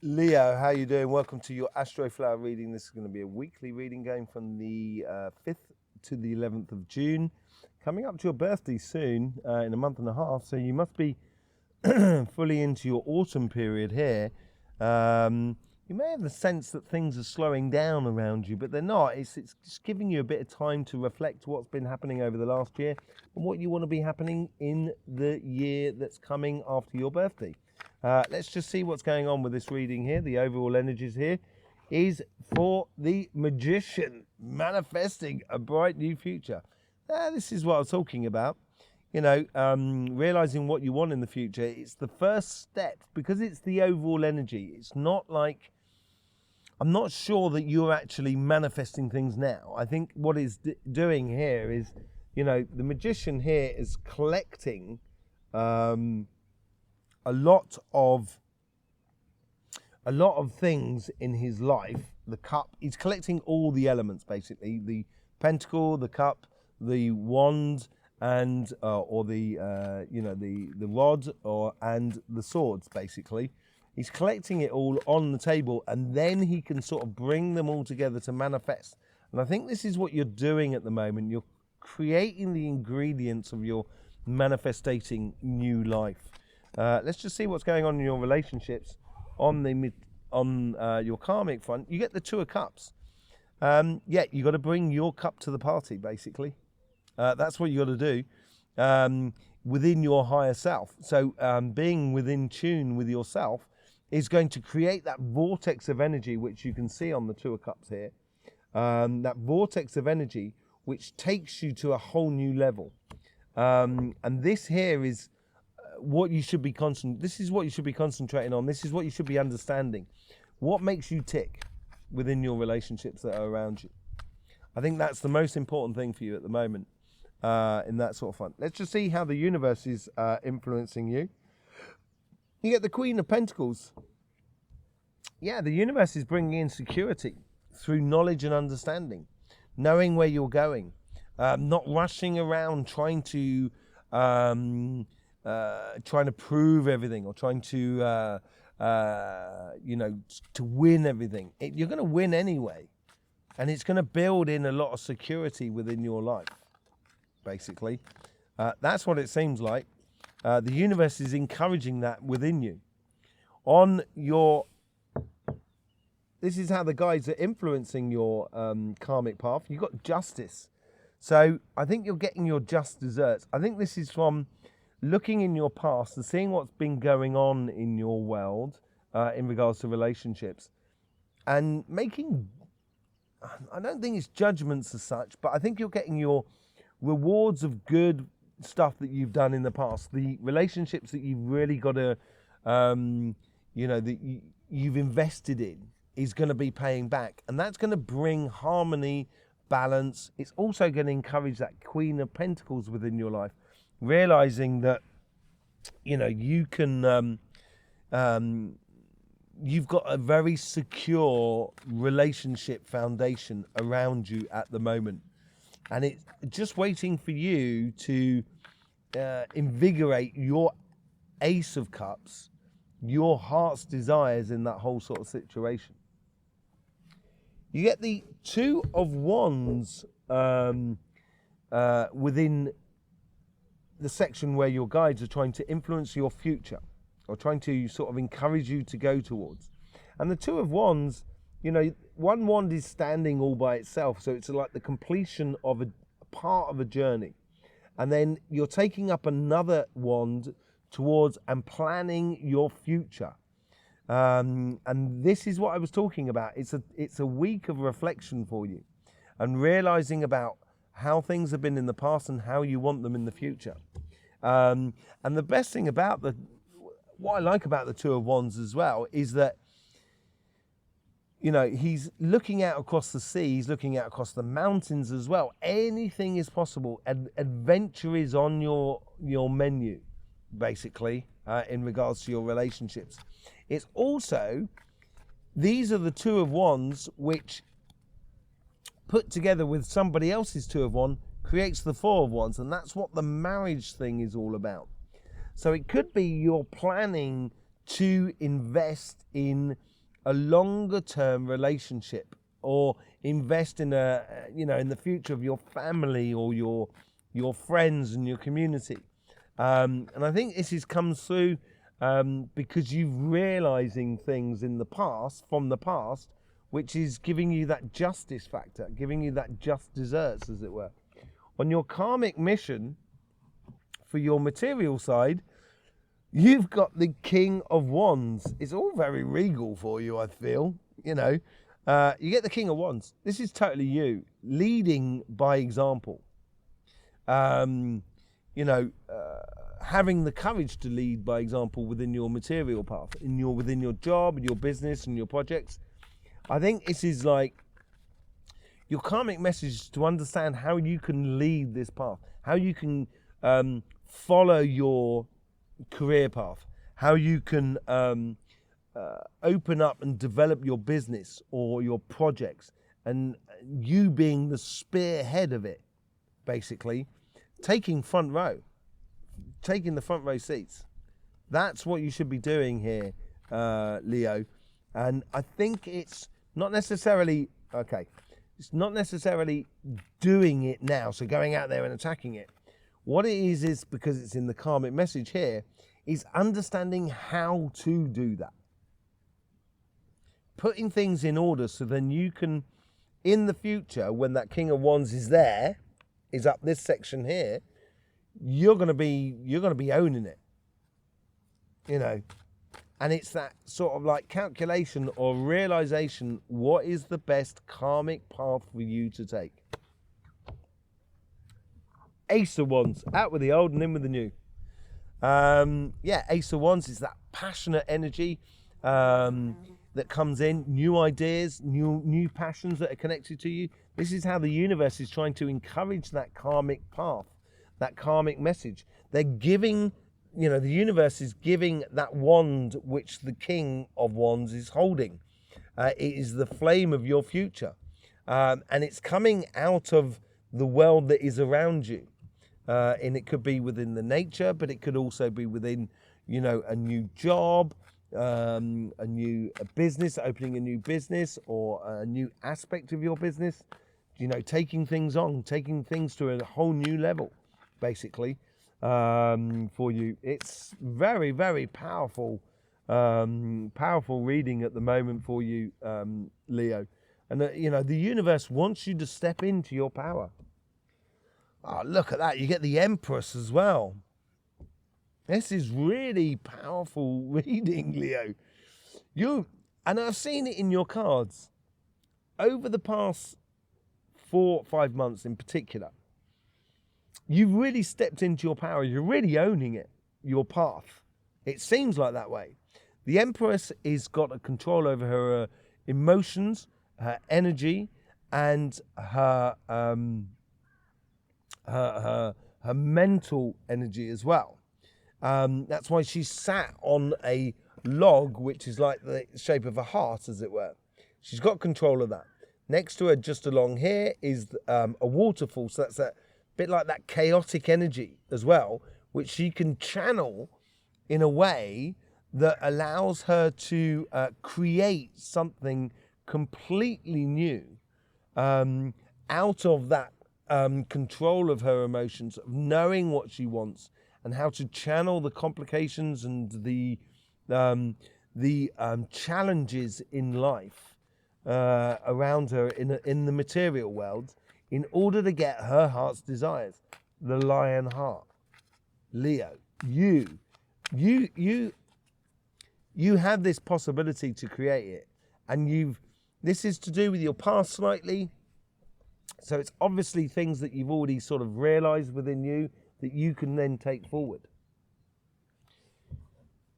Leo, how you doing? Welcome to your Astroflower reading. This is going to be a weekly reading going from the 5th to the 11th of June. Coming up to your birthday soon, in a month and a half, so you must be fully into your autumn period here. You may have the sense that things are slowing down around you, but they're not. It's just giving you a bit of time to reflect what's been happening over the last year and what you want to be happening in the year that's coming after your birthday. Let's just see what's going on with this reading here. The overall energies here is for the Magician, manifesting a bright new future. This is what I was talking about. You know, realizing what you want in the future. It's the first step because it's the overall energy. It's not like, I'm not sure that you're actually manifesting things now. I think what it's doing here is, you know, the Magician here is collecting a lot of things in his life. The cup, he's collecting all the elements basically: the pentacle, the cup, the wand, and or the you know, the rod, and the swords. Basically, he's collecting it all on the table, and then he can sort of bring them all together to manifest. And I think this is what you're doing at the moment. You're creating the ingredients of your manifesting new life. Let's just see what's going on in your relationships on your karmic front. You get the Two of Cups. Yeah, you got to bring your cup to the party, basically. That's what you got to do within your higher self. So being within tune with yourself is going to create that vortex of energy, which you can see on the Two of Cups here. That vortex of energy, which takes you to a whole new level. And this here is what you should be this is what you should be concentrating on. This is what you should be understanding. What makes you tick within your relationships that are around you? I think that's the most important thing for you at the moment, in that sort of front. Let's just see how the universe is influencing you. You get the Queen of Pentacles. Yeah, the universe is bringing in security through knowledge and understanding, knowing where you're going, not rushing around trying to prove everything, or trying to you know, to win everything. You're going to win anyway, and it's going to build in a lot of security within your life, basically. That's what it seems like. The universe is encouraging that within you. This is how the guides are influencing your karmic path. You've got Justice. So I think you're getting your just desserts. I think this is from looking in your past and seeing what's been going on in your world in regards to relationships, and making, I don't think it's judgments as such, but I think you're getting your rewards of good stuff that you've done in the past. The relationships that you've really got to, you know, that you've invested in is going to be paying back, and that's going to bring harmony, balance. It's also going to encourage that Queen of Pentacles within your life, realizing that, you know, you can you've got a very secure relationship foundation around you at the moment, and it's just waiting for you to invigorate your Ace of Cups, your heart's desires in that whole sort of situation. You get the Two of Wands within the section where your guides are trying to influence your future, or trying to sort of encourage you to go towards. And the Two of Wands, you know, one wand is standing all by itself, so it's like the completion of a part of a journey, and then you're taking up another wand towards and planning your future. And this is what I was talking about. It's a week of reflection for you, and realizing about how things have been in the past and how you want them in the future. And the best thing about what I like about the Two of Wands as well is that, you know, he's looking out across the sea, he's looking out across the mountains as well. Anything is possible. Adventure is on your menu, basically, in regards to your relationships. It's also, these are the Two of Wands which, put together with somebody else's Two of Wands, creates the Four of Wands, and that's what the marriage thing is all about. So it could be you're planning to invest in a longer term relationship, or invest in in the future of your family or your friends and your community. And I think this comes through because you're realizing things from the past, which is giving you that justice factor, giving you that just desserts, as it were. On your karmic mission, for your material side, you've got the King of Wands. It's all very regal for you, I feel. You get the King of Wands. This is totally you, leading by example. Having the courage to lead by example within your material path, within your job, and your business, and your projects. I think this is like your karmic message to understand how you can lead this path, how you can follow your career path, how you can open up and develop your business or your projects, and you being the spearhead of it, basically, taking the front row seats. That's what you should be doing here, Leo. And I think it's not necessarily doing it now, so going out there and attacking it. What it is because it's in the karmic message here, is understanding how to do that. Putting things in order so then you can, in the future, when that King of Wands is up this section here, you're gonna be owning it. And it's that sort of like calculation or realization, what is the best karmic path for you to take? Ace of Wands, out with the old and in with the new. Ace of Wands is that passionate energy that comes in, new ideas, new passions that are connected to you. This is how the universe is trying to encourage that karmic path, that karmic message. They're giving, the universe is giving that wand which the King of Wands is holding. It is the flame of your future. And it's coming out of the world that is around you. And it could be within the nature, but it could also be within, a new job, a business, opening a new business, or a new aspect of your business. Taking things to a whole new level, basically, for you. It's very, very powerful reading at the moment for you, Leo. And the universe wants you to step into your power. Oh, look at that. You get the Empress as well. This is really powerful reading, Leo. And I've seen it in your cards over the past 4 or 5 months in particular. You've really stepped into your power. You're really owning it, your path. It seems like that way. The Empress has got a control over her emotions, her energy, and her mental energy as well. That's why she's sat on a log, which is like the shape of a heart, as it were. She's got control of that. Next to her, just along here, is a waterfall. So that's a bit like that chaotic energy as well, which she can channel in a way that allows her to create something completely new out of that control of her emotions, of knowing what she wants and how to channel the complications and the challenges in life around her in the material world, in order to get her heart's desires. The lion heart. Leo, you have this possibility to create it, and this is to do with your past slightly. So it's obviously things that you've already sort of realized within you that you can then take forward.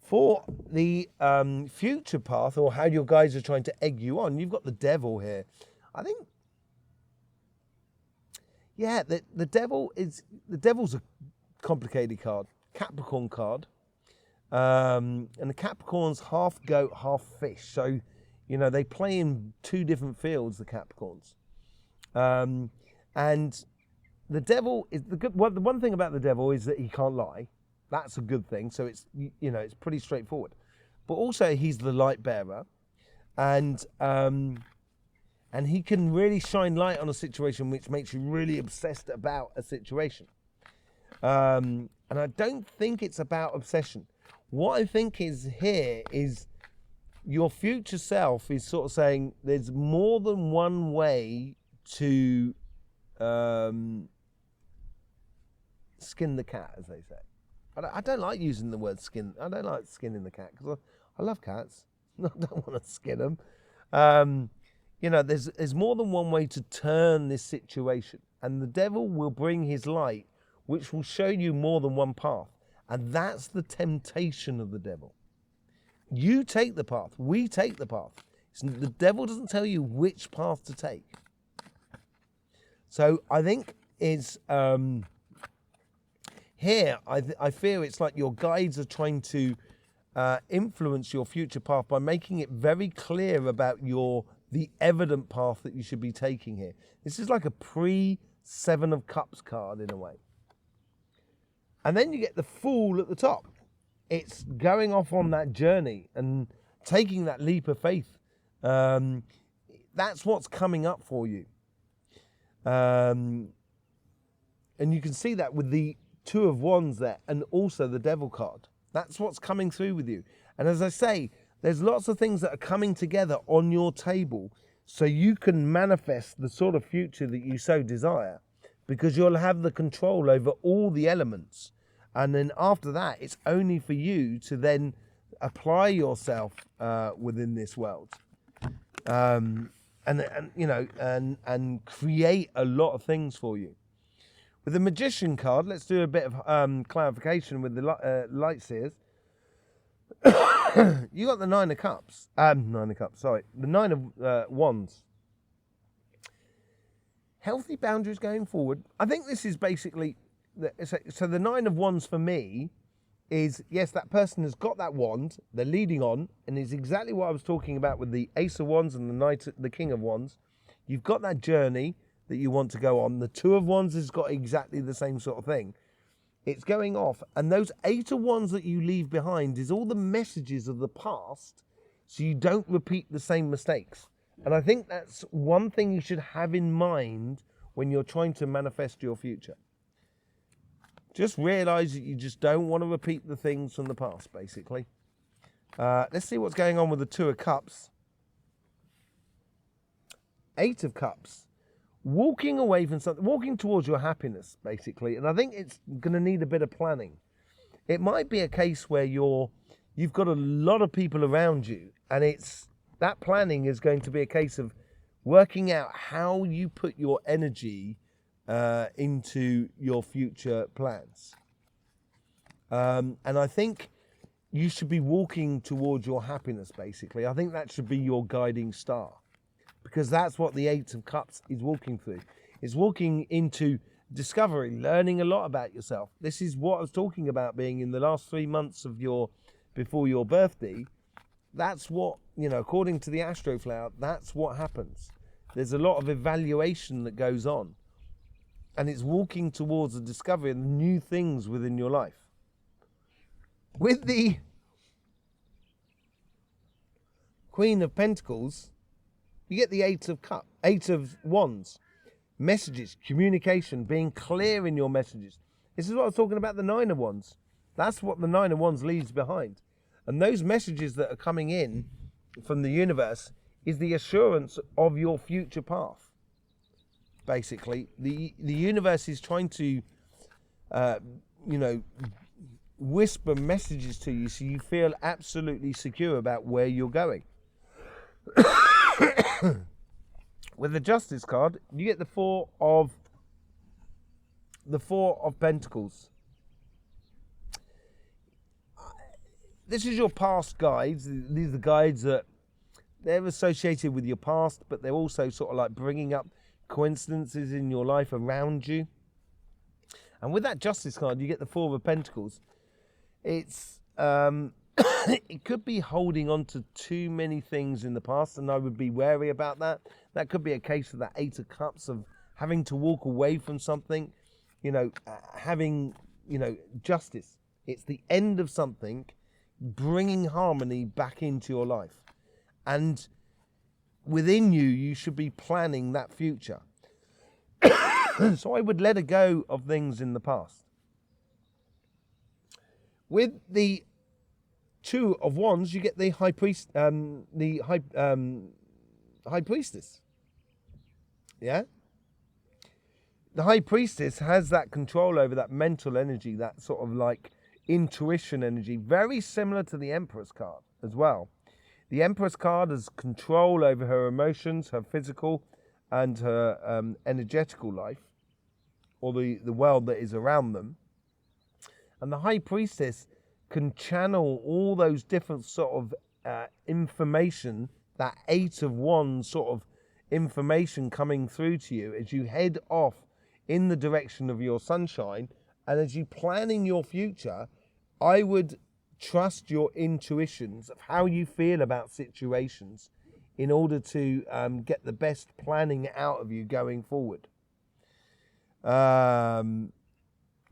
For the future path, or how your guides are trying to egg you on, you've got the Devil here. I think, the Devil's a complicated card, Capricorn card, and the Capricorn's half goat, half fish. So, they play in 2 different fields, the Capricorns. And the Devil is the one thing about the Devil is that he can't lie. That's a good thing. So it's pretty straightforward. but also he's the light bearer, and he can really shine light on a situation which makes you really obsessed about a situation. And I don't think it's about obsession. What I think is here is your future self is sort of saying there's more than one way to skin the cat, as they say. I don't like using the word skin. I don't like skinning the cat because I love cats. I don't want to skin them. You know, there's more than one way to turn this situation, and the devil will bring his light, which will show you more than one path, and that's the temptation of the devil. You take the path. We take the path. The devil doesn't tell you which path to take. So I think is here. I feel it's like your guides are trying to influence your future path by making it very clear about the evident path that you should be taking here. This is like a pre-Seven of Cups card in a way. And then you get the Fool at the top. It's going off on that journey and taking that leap of faith. That's what's coming up for you. And you can see that with the Two of Wands there, and also the Devil card. That's what's coming through with you. And as I say, there's lots of things that are coming together on your table so you can manifest the sort of future that you so desire, because you'll have the control over all the elements. And then after that, it's only for you to then apply yourself within this world, and you know, and create a lot of things for you. With the Magician card, let's do a bit of clarification with the Light Seers. You got the Nine of Cups. Sorry, the Nine of Wands. Healthy boundaries going forward. I think this is basically. So the Nine of Wands for me is, yes, that person has got that wand, they're leading on, and is exactly what I was talking about with the Ace of Wands and the King of Wands. You've got that journey that you want to go on. The Two of Wands has got exactly the same sort of thing. It's going off, and those Eight of Wands that you leave behind is all the messages of the past, so you don't repeat the same mistakes. And I think that's one thing you should have in mind when you're trying to manifest your future. Just realise that you just don't want to repeat the things from the past, basically. Let's see what's going on with the Two of Cups. Eight of Cups. Walking away from something, walking towards your happiness, basically. And I think it's going to need a bit of planning. It might be a case where you've got a lot of people around you, and that planning is going to be a case of working out how you put your energy into your future plans. And I think you should be walking towards your happiness, basically. I think that should be your guiding star, because that's what the Eight of Cups is walking through. It's walking into discovery, learning a lot about yourself. This is what I was talking about being in the last 3 months of before your birthday. That's what, according to the Astroflower, that's what happens. There's a lot of evaluation that goes on. And it's walking towards the discovery of new things within your life. With the Queen of Pentacles, you get the Eight of Wands. Messages, communication, being clear in your messages. This is what I was talking about, the Nine of Wands. That's what the Nine of Wands leaves behind. And those messages that are coming in from the universe is the assurance of your future path. Basically, the universe is trying to, whisper messages to you so you feel absolutely secure about where you're going. With the Justice card, you get the Four of Pentacles. This is your past guides. These are the guides that they're associated with your past, but they're also sort of like bringing up coincidences in your life around you. And with that Justice card, you get the Four of Pentacles. It's it could be holding on to too many things in the past, and I would be wary about that. That could be a case of that Eight of Cups, of having to walk away from something, having, justice. It's the end of something. bringing harmony back into your life. And within you, you should be planning that future. So I would let go of things in the past. With the Two of Wands, you get the high priestess. Yeah? The high priestess has that control over that mental energy, that sort of like intuition energy, very similar to the Empress card as well. The Empress card has control over her emotions, her physical and her energetical life, or the world that is around them. And the high priestess can channel all those different sort of information, that Eight of Wands sort of information coming through to you as you head off in the direction of your sunshine. And as you planning your future, I would trust your intuitions of how you feel about situations in order to get the best planning out of you going forward.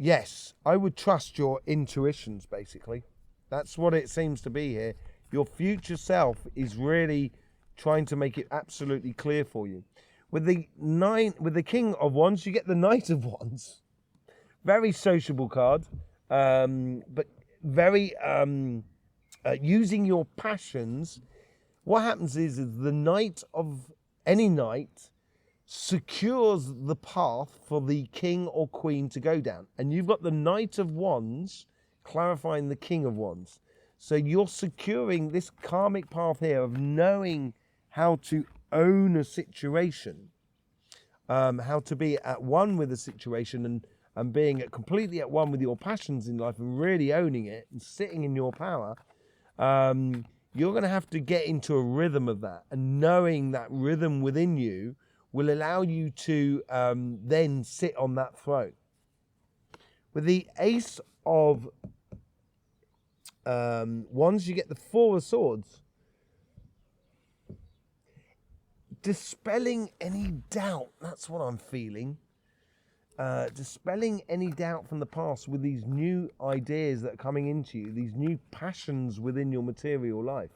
Yes, I would trust your intuitions, basically. That's what it seems to be here. Your future self is really trying to make it absolutely clear for you. With the King of Wands, you get the Knight of Wands. Very sociable card, but very using your passions. What happens is the Knight of any knight secures the path for the king or queen to go down. And you've got the Knight of Wands clarifying the King of Wands. So you're securing this karmic path here of knowing how to own a situation, how to be at one with a situation and being completely at one with your passions in life and really owning it and sitting in your power. You're going to have to get into a rhythm of that, and knowing that rhythm within you will allow you to then sit on that throne. With the Ace of Wands, you get the Four of Swords. Dispelling any doubt, that's what I'm feeling. Dispelling any doubt from the past with these new ideas that are coming into you, these new passions within your material life.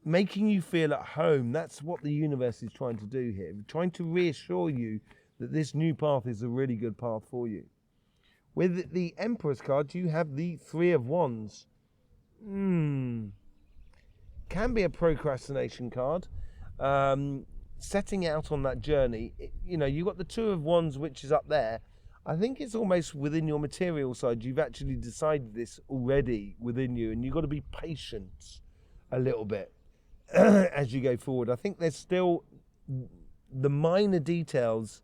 Making you feel at home. That's what the universe is trying to do here. Trying to reassure you that this new path is a really good path for you. With the Empress card, you have the Three of Wands. Can be a procrastination card. Setting out on that journey. You've got the Two of Wands, which is up there. I think it's almost within your material side. You've actually decided this already within you, and you've got to be patient a little bit as you go forward. I think there's still the minor details,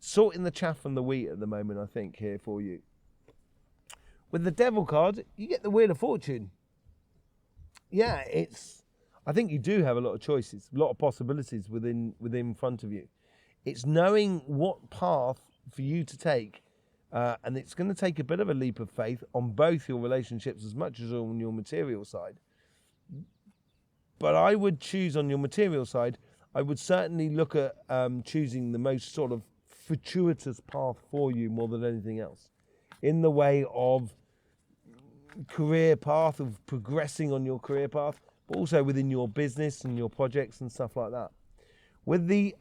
sorting the chaff from the wheat at the moment, I think, here for you. With the Devil card, you get the Wheel of Fortune. Yeah, I think you do have a lot of choices, a lot of possibilities within front of you. It's knowing what path for you to take, and it's going to take a bit of a leap of faith on both your relationships as much as on your material side. But I would choose on your material side, I would certainly look at choosing the most sort of fortuitous path for you more than anything else, in the way of career path, of progressing on your career path, but also within your business and your projects and stuff like that. With the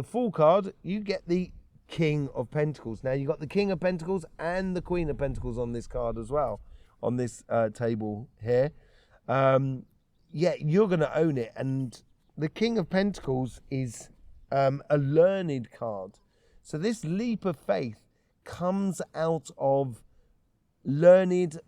Fool card, you get the King of Pentacles. Now, you've got the King of Pentacles and the Queen of Pentacles on this card as well, on this table here. Yeah, you're going to own it. And the King of Pentacles is a learned card. So this leap of faith comes out of learned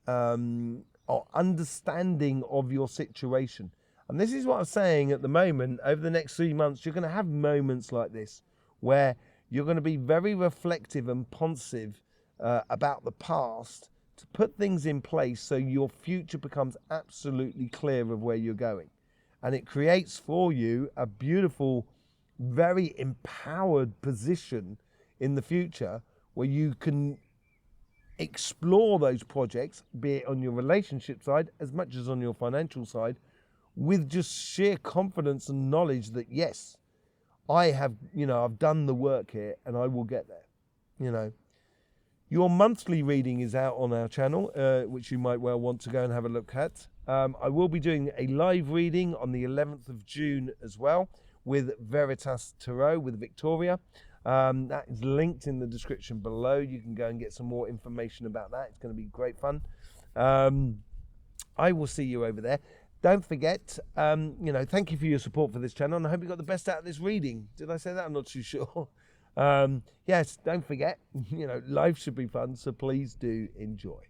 or understanding of your situation. And this is what I'm saying at the moment. Over the next 3 months, you're going to have moments like this where you're going to be very reflective and pensive about the past, to put things in place so your future becomes absolutely clear of where you're going. And it creates for you a beautiful, very empowered position in the future where you can explore those projects, be it on your relationship side as much as on your financial side, with just sheer confidence and knowledge that, yes, I have, I've done the work here and I will get there, Your monthly reading is out on our channel, which you might well want to go and have a look at. I will be doing a live reading on the 11th of June as well with Veritas Tarot with Victoria. That is linked in the description below. You can go and get some more information about that. It's going to be great fun. I will see you over there. Don't forget, thank you for your support for this channel, and I hope you got the best out of this reading. Did I say that? I'm not too sure. Yes, don't forget, life should be fun, so please do enjoy.